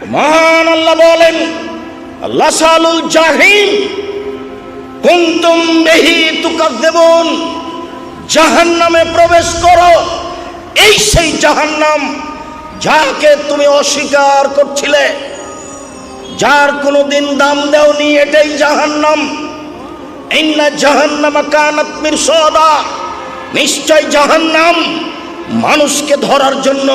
মহান আল্লাহ বলেন, লাসালুল জাহিম কুনতুম বিহি তুকাজ্জিবুন, জাহান্নামে প্রবেশ করো। এই সেই জাহান্নাম যাকে তুমি অস্বীকার করছিলে, যার কোনোদিন দাম দেওনি, এটাই জাহান্নাম। ইন্না জাহান্নামা কানাত মিরসাদা, নিশ্চয় জাহান্নাম মানুষকে ধরার জন্য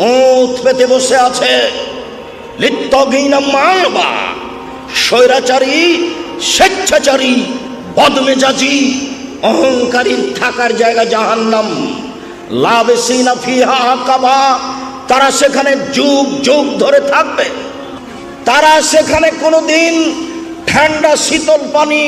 ওঁত পেতে বসে আছে। লিত্তাগিনা মা'বা, স্বৈরাচারী, স্বেচ্ছাচারী, বদমেজাজি, অহংকারী থাকার জায়গা জাহান্নাম। লাবিসিনা ফিহা আকাবা, তারা সেখানে যুগ যুগ ধরে থাকবে। তারা সেখানে কোনোদিন ঠান্ডা শীতল পানি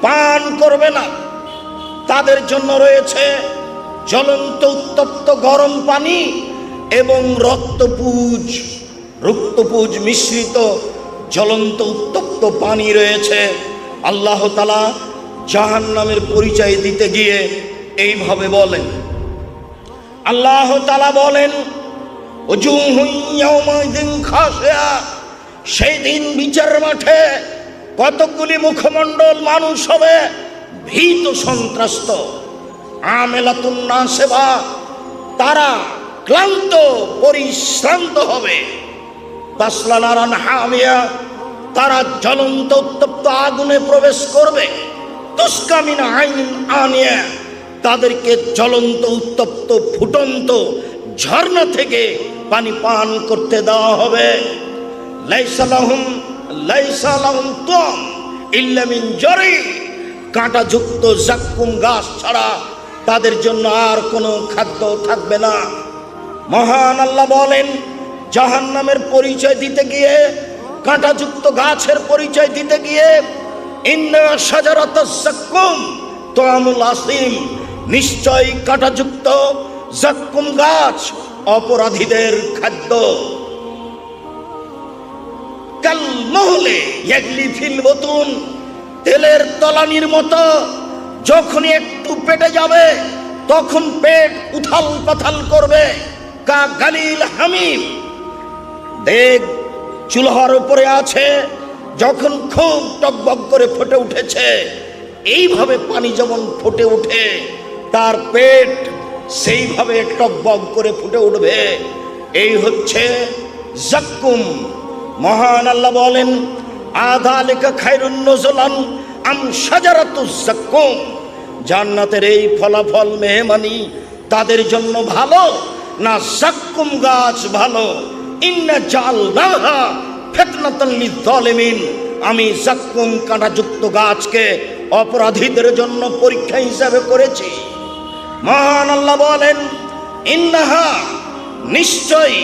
পান করবে না। তাদের জন্য রয়েছে জ্বলন্ত উত্তপ্ত গরম পানি এবং রক্তপুজ মিশ্রিত জ্বলন্ত উত্তপ্ত পানি রয়েছে। আল্লাহ তাআলা জাহান্নামের পরিচয় দিতে গিয়ে এইভাবে বলেন, আল্লাহ তাআলা বলেন, উজুহুন ইয়াওমাইযিন খাশিয়া, সেই দিন বিচার মাঠে কতগুলি মুখমণ্ডল মানুষ হবে ভীত সন্ত্রস্ত। আমেলাতুন নাসিবা, তারা ক্লান্ত পরিশ্রান্ত হবে। তাসলা নারান হামিয়া, তারা জ্বলন্ত উত্তপ্ত আগুনে প্রবেশ করবে। তুসকা মিন আইনিন আনিয়া, তাদেরকে জ্বলন্ত উত্তপ্ত ফুটন্ত ঝর্ণা থেকে পানি পান করতে দেওয়া হবে। লাইসা লাহুম তুম ইল্লা মিন জারি, কাঁটাযুক্ত জাক্কুম গাছ ছাড়া তাদের জন্য আর কোনো খাদ্য থাকবে না। মহান আল্লাহ বলেন, জাহান্নামের পরিচয় দিতে গিয়ে, কাঁটাযুক্ত গাছের পরিচয় দিতে গিয়ে, ইন্না শাজারাতাজ জাক্কুম তুআমুল আসিম, নিশ্চয় কাঁটাযুক্ত জাক্কুম গাছ অপরাধীদের খাদ্য। কাল মুহলে ইয়াগলি ফিল বুতুন, তেলের তলানির মতো যখনই একটু পেটে যাবে তখন পেট উথাল পাথাল করবে। কা গালিল হামিম, দেখ চুলার উপরে আছে, যখন খুব টকবক করে ফুটে উঠেছে, এইভাবে পানি যেমন ফুটে ওঠে তার পেট সেইভাবে টকবক করে ফুটে উঠবে। এই হচ্ছে জাক্কুম। মহান আল্লাহ বলেন, আযালিকা খায়রুন নুজুলান আম শাজারাতুজ জাক্কুম, জান্নাতের এই ফলাফল মেহমানি তাদের জন্য ভালো না জাক্কুম গাছ ভালো? ইন্না জাআলনাহা ফিতনাতাল লিয-যালিমিন, আমি জাক্কুম কাঁটাযুক্ত গাছকে অপরাধীদের জন্য পরীক্ষা হিসাবে করেছি। মহান আল্লাহ বলেন, ইন্নাহা, নিশ্চয়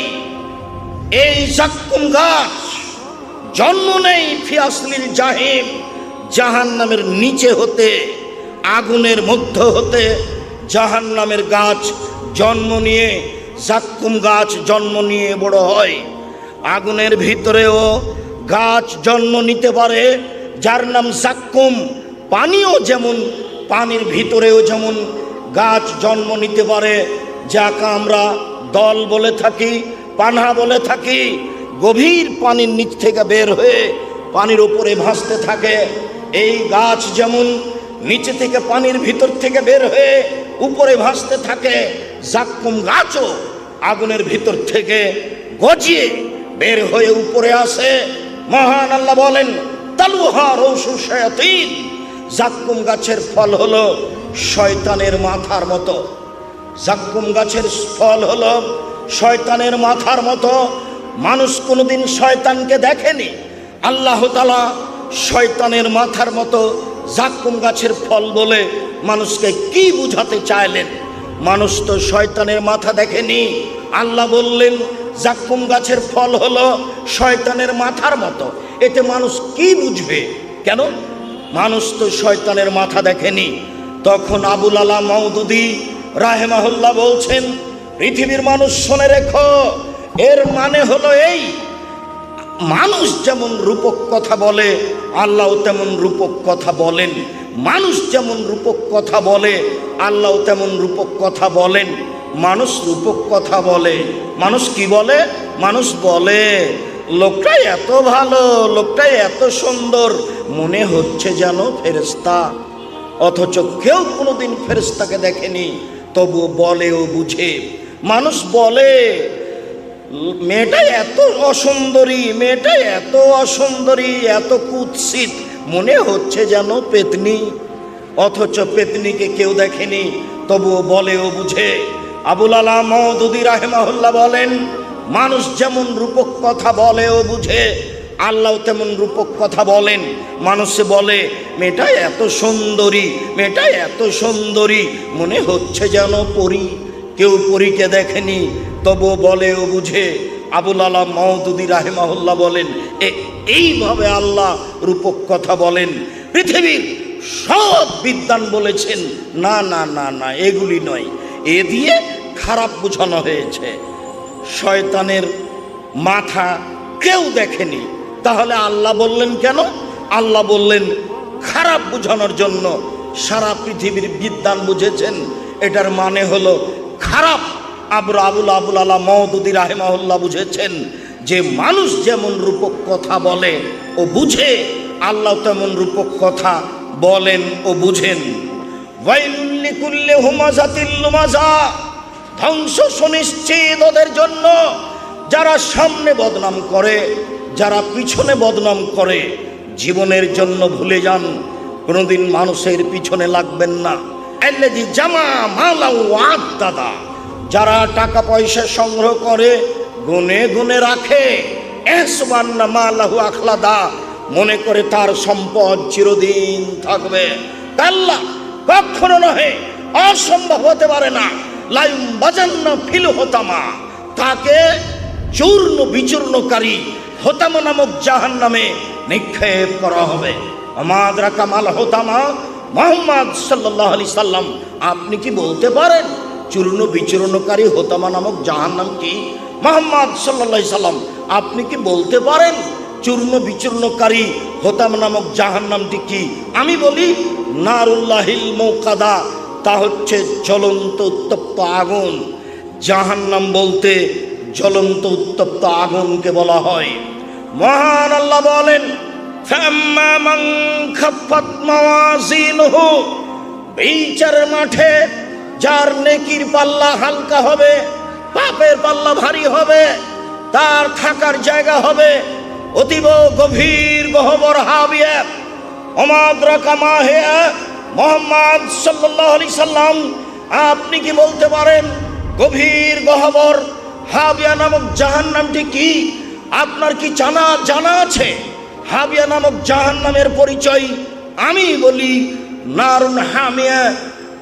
এই জাক্কুম গাছ জন্ম নেই ফি আসলিল জাহিম, জাহান্নামের নিচে হতে, আগুনের মধ্য হতে জাহান্নামের গাছ জন্ম নিয়ে, জাক্কুম গাছ জন্ম নিয়ে বড় হয়। আগুনের ভিতরেও গাছ জন্ম নিতে পারে যার নাম জাক্কুম। পানিও যেমন, পানির ভিতরেও যেমন গাছ জন্ম নিতে পারে, যাকে আমরা দল বলে থাকি, পানা বলে থাকি। গভীর পানির নিচ থেকে বের হয়ে পানির উপরে ভাসতে থাকে। এই গাছ যেমন নিচে থেকে পানির ভিতর থেকে বের হয়ে উপরে ভাসতে থাকে, জাক্কুম গাছও আগুনের ভিতর থেকে গজিয়ে বের হয়ে উপরে আসে। মহান আল্লাহ বলেন, তালুহা রউসু শায়াতিন, জাক্কুম গাছের ফল হলো শয়তানের মাথার মতো। জাক্কুম গাছের ফল হলো শয়তানের মাথার মতো। মানুষ কোনোদিন শয়তানকে দেখেনি, আল্লাহ তাআলা শয়তানের মাথার মতো জাক্কুম গাছের ফল বলে মানুষকে কি বুঝাতে চাইলেন? মানুষ তো শয়তানের মাথা দেখেনি। আল্লাহ বললেন জাক্কুম গাছের ফল হলো শয়তানের মাথার মতো, এতে মানুষ কি বুঝবে? কেন? মানুষ তো শয়তানের মাথা দেখেনি। তখন আবুল আলা মওদুদি রাহিমাহুল্লাহ বলছেন, পৃথিবীর মানুষ শুনে রেখো, এর মানে হলো এই, মানুষ যেমন রূপক কথা বলে আল্লাহ তেমন রূপক কথা বলেন। মানুষ যেমন রূপক কথা বলে আল্লাহ তেমন রূপক কথা বলেন। মানুষ রূপক কথা বলে, মানুষ কি বলে? মানুষ বলে লোকটা এত ভালো, লোকটা এত সুন্দর, মনে হচ্ছে যেন ফেরেশতা। অথচ কেউ কোনোদিন ফেরেশতাকে দেখেনি, তবু বলে ও বুঝে। মানুষ বলে মেয়েটা এত অসুন্দরী, মেয়েটা এত অসুন্দরী, এত কুৎসিত, মনে হচ্ছে যেন পেতনি। অথচ পেতনিকে কেউ দেখেনি, তবুও বলে ও বুঝে। আবুল আলা মওদুদী রাহিমাহুল্লাহ বলেন, মানুষ যেমন রূপক কথা বলে ও বুঝে, আল্লাহ তেমন রূপক কথা বলেন। মানুষে বলে মেয়েটা এত সুন্দরী, মেয়েটা এত সুন্দরী, মনে হচ্ছে যেন পরী। কেউ পরীকে দেখেনি, তবুও বলে ও বুঝে। আবুল আলা মওদুদী রাহিমাহুল্লাহ বলেন, এইভাবে আল্লাহ রূপক কথা বলেন। পৃথিবীর সব বিদ্বান বলেছেন না না না না, এগুলি নয়, এ দিয়ে খারাপ বোঝানো হয়েছে। শয়তানের মাথা কেউ দেখেনি, তাহলে আল্লাহ বললেন কেন? আল্লাহ বললেন খারাপ বোঝানোর জন্য। সারা পৃথিবীর বিদ্বান বুঝেছেন এটার মানে হলো খারাপ। আবুল আলা মওদুদী রাহিমাহুল্লাহ বুঝেছেন যে মানুষ যেমন রূপক কথা বলে ও বুঝে, আল্লাহ তেমন রূপক কথা বলেন ও বুঝেন। ওয়াইলুল লিকুল্লি হুমাযাতিল লুমাযা, ধ্বংস সুনিশ্চিত ওদের জন্য যারা সামনে বদনাম করে, যারা পিছনে বদনাম করে। জীবনের জন্য ভুলে যান, কোনোদিন মানুষের পিছনে লাগবেন না। আল্লাযী জামা মালা ওয়া আদ্দাদা, যারা টাকা পয়সা সংগ্রহ করে গুনে গুনে রাখে। ইহসাবান্না মালাহু আখলাদা, মনে করে তার সম্পদ চিরদিন থাকবে। আল্লাহ কখনো নহে, অসম্ভব হতে পারে না। লাইম বাজান্না ফিল হোতামা, তাকে চূর্ণ বিচূর্ণকারী হোতামা নামক জাহান্নামে নিক্ষেপ করা হবে। আমাদরা কামাল হোতামা, মুহাম্মদ সাল্লাল্লাহু আলাইহি সাল্লাম, আপনি কি বলতে পারেন চূর্ণ বিচূর্ণকারী হোতামা নামক জাহান্নাম কি? মুহাম্মদ সাল্লাল্লাহু আলাইহি সাল্লাম, আপনি কি বলতে পারেন চূর্ণ বিচূর্ণকারী হোতামা নামক জাহান্নামটি কি? আমি বলি নারুল্লাহিল মুকাদা, তা হচ্ছে জ্বলন্ত উত্তপ্ত আগুন। জাহান্নাম বলতে জ্বলন্ত উত্তপ্ত আগুনকে বলা হয়। মহান আল্লাহ বলেন, ফাম্মা মান খাফফাত মাওয়াজিনুহু, বিচারের মাঠে যার নেকির পাল্লা হালকা হবে, পাপের পাল্লা ভারী হবে, তার থাকার জায়গা হবে অতীব গভীর গহ্বর হাবিয়া। ওমাদরাকা মা হিয়া, মুহাম্মদ সাল্লাল্লাহু আলাইহি সাল্লাম, আপনি কি বলতে পারেন গভীর গহ্বর হাবিয়া নামক জাহান্নামটি কি? আপনার কি জানা আছে হাবিয়া নামক জাহান্নামের পরিচয়? আমি বলি নারুন হামিয়া,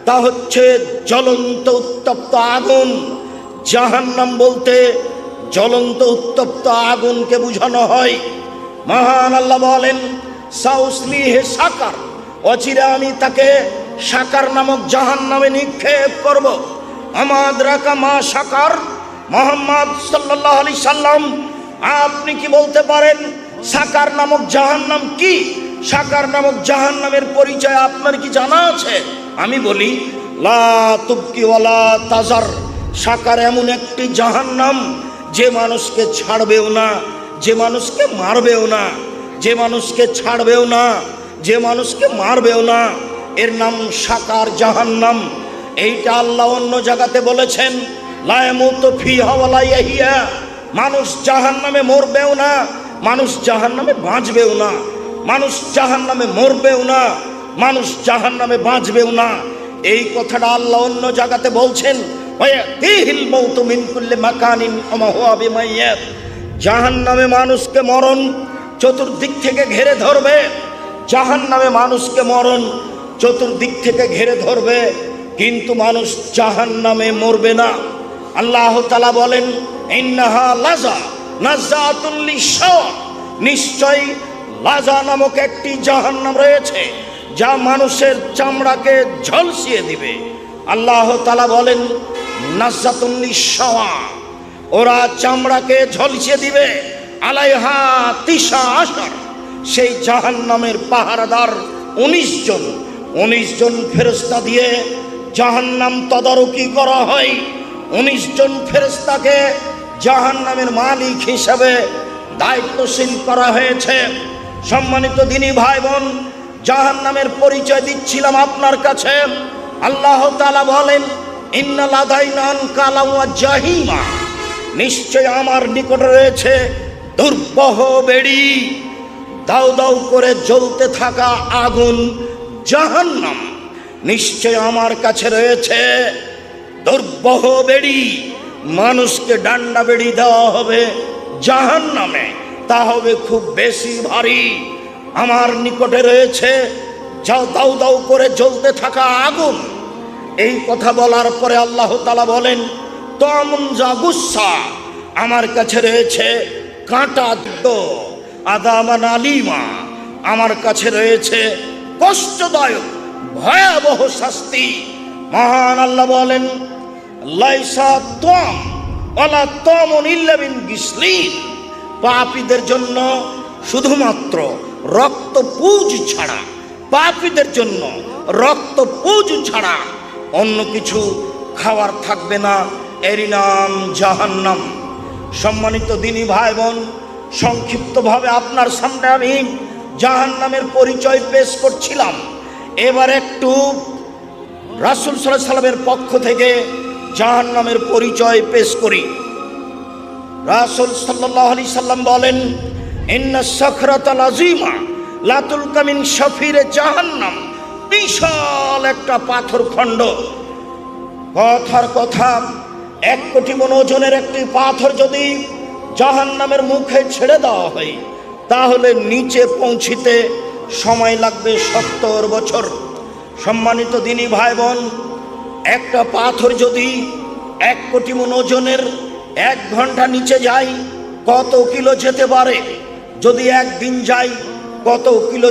তা হচ্ছে জ্বলন্ত উত্তপ্ত আগুন। জাহান্নাম বলতে জ্বলন্ত উত্তপ্ত আগুনকে বোঝানো হয়। মহান আল্লাহ বলেন, সাউসলিহি সাকার, অচিরে আমি তাকে সাকার নামক জাহান্নামে নিক্ষেপ করব। আমাদরাকা মা সাকার, মুহাম্মদ সাল্লাল্লাহু আলাইহি সাল্লাম, আপনি কি বলতে পারেন সাকার নামক জাহান্নাম কি? সাকার নামক জাহান্নামের পরিচয় আপনার কি জানা আছে? আমি বলি লা তুবকি ওয়ালা তাজার, সাকার এমন একটি জাহান্নাম যে মানুষকে ছাড়বেও না, যে মানুষকে মারবেও না, যে মানুষকে ছাড়বেও না, যে মানুষকে মারবেও না, এর নাম সাকার জাহান্নাম। এইটা আল্লাহ অন্য জায়গাতে বলেছেন, লা ইয়ামুতু ফিহা ওয়ালা ইয়াহিয়া, মানুষ জাহান্নামে মরবেও না, মানুষ জাহান্নামে বাঁচবেও না, মানুষ জাহান্নামে মরবেও না, মানুষ জাহান্নামে বাঁচবেও না। এই কথাটা আল্লাহ অন্য জায়গাতে বলছেন, ওয়াতিহিল মাউতু মিন কুল্লি মাকানিন ওয়া মা হুয়া বিমাইয়াত, জাহান্নামে মানুষকে মরণ চতুর্দিক থেকে ঘিরে ধরবে। জাহান্নামে মানুষকে মরণ চতুর্দিক থেকে ঘিরে ধরবে, কিন্তু মানুষ জাহান্নামে মরবে না। আল্লাহ তাআলা বলেন, ইন্নাহা লাযা নাযাতুল লিশাওয়া, নিশ্চয়ই লাজা নামক একটি জাহান্নাম রয়েছে যা মানুষের চামড়াকে ঝলসিয়ে দিবে। আল্লাহ তাআলা বলেন নাযাতুল লিশাওয়া, ওরা চামড়াকে ঝলসিয়ে দিবে। আলাইহা তিসা আশার, সেই জাহান্নামের পাহারাদার 19 জন ফেরেশতা দিয়ে জাহান্নাম তদারকি করা হয়। 19 জন ফেরেশতাকে জাহান্নামের মালিক হিসাবে দায়িত্বশীল করা হয়েছে। সম্মানিত দিনী ভাই বোন, জাহান্নামের পরিচয় দিচ্ছিলাম আপনার কাছে। আল্লাহ তাআলা বলেন, ইন্না লাদাইনা আনকালা ওয়া জাহিমা, নিশ্চয় আমার নিকটে রয়েছে দুর্বহ বেড়ি, দাউ দাউ করে জ্বলতে থাকা আগুন জাহান্নাম। নিশ্চয় আমার কাছে রয়েছে দুর্বহ বেড়ি, মানুষকে ডান্ডা বেড়ি দেওয়া হবে জাহান্নামে, তা হবে খুব বেশি ভারী। আমার নিকটে রয়েছে দাউ দাউ করে জ্বলতে থাকা আগুন। এই কথা বলার পরে আল্লাহ তাআলা বলেন, তমন যা গুসা, আমার কাছে রয়েছে কাঁটা আদামান আলিমা, আমার কাছে রয়েছে কষ্টদায়ক ভয়াবহ শাস্তি। মহান আল্লাহ বলেন, লাইসা তম ওয়ালা তমন ইল্লা মিন গিসলিন, পাপীদের জন্য শুধুমাত্র রক্তপুঁজ ছাড়া, পাপীদের জন্য রক্তপুঁজ ছাড়া অন্য কিছু খাওয়ার থাকবে না, এরই নাম জাহান্নাম। সম্মানিত দিনী ভাই বোন, সংক্ষিপ্তভাবে আপনার সামনে আমি জাহান্নামের পরিচয় পেশ করছিলাম। এবার একটু রাসূল সাল্লাল্লাহু আলাইহি সাল্লামের পক্ষ থেকে জাহান্নামের পরিচয় পেশ করি। রাসূল সাল্লাল্লাহু আলাইহি সাল্লাম বলেন, ইন্না সাখরাতাল আযীমা লা তুলকা মিন শাফিরে জাহান্নাম, বিশাল একটা পাথর খণ্ড। কথার কথা, 1 কোটি মণ ওজনের একটি পাথর যদি জাহান্নামের মুখে ছেড়ে দেওয়া হয়, তাহলে নিচে পৌঁছিতে সময় লাগবে 70 বছর। সম্মানিত দিনী ভাই বোন, একটা পাথর যদি 1 কোটি মণ ওজনের 1 ঘন্টা নিচে যায়, কত কিলো যেতে পারে? যদি 1 দিন যায়, কত কিলো